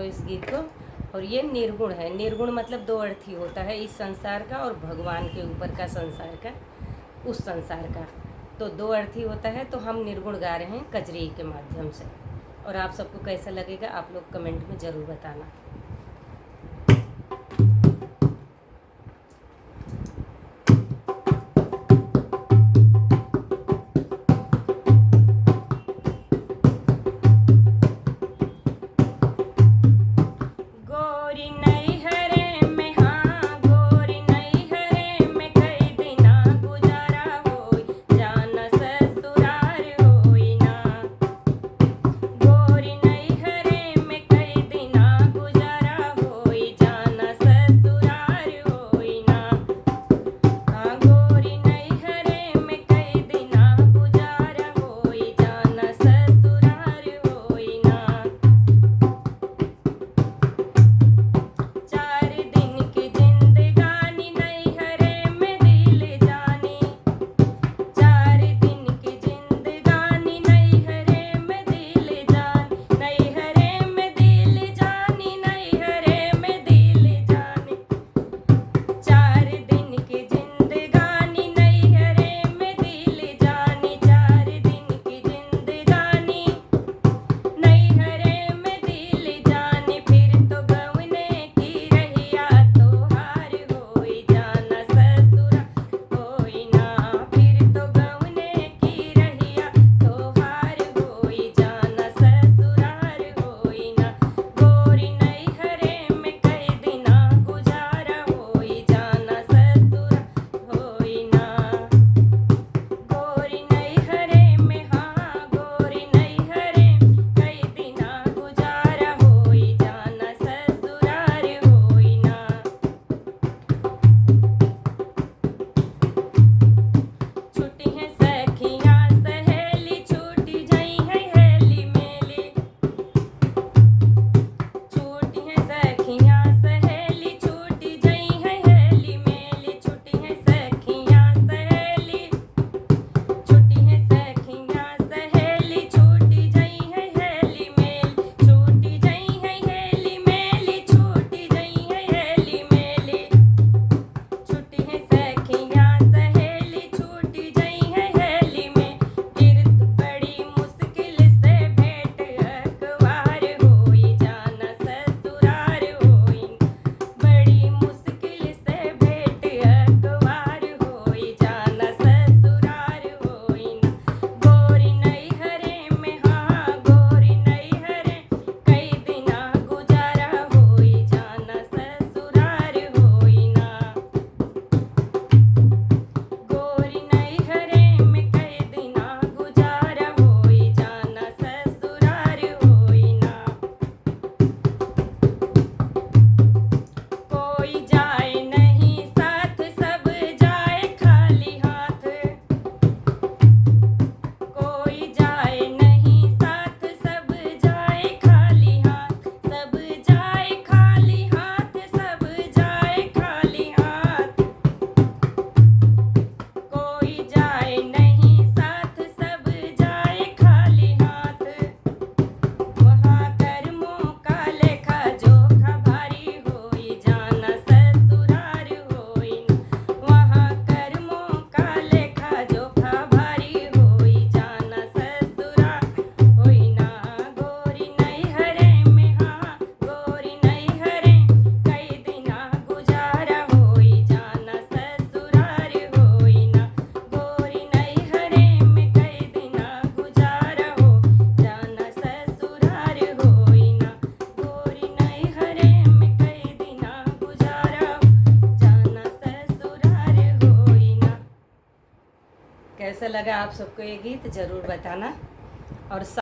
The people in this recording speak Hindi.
इस गीत को। और ये निर्गुण है। निर्गुण मतलब दो अर्थी होता है, इस संसार का और भगवान के ऊपर का संसार का, उस संसार का। तो दो अर्थी होता है, तो हम निर्गुण गा रहे हैं कजरी के माध्यम से। और आप सबको कैसा लगेगा आप लोग कमेंट में ज़रूर बताना। कैसा लगा आप सबको ये गीत ज़रूर बताना। और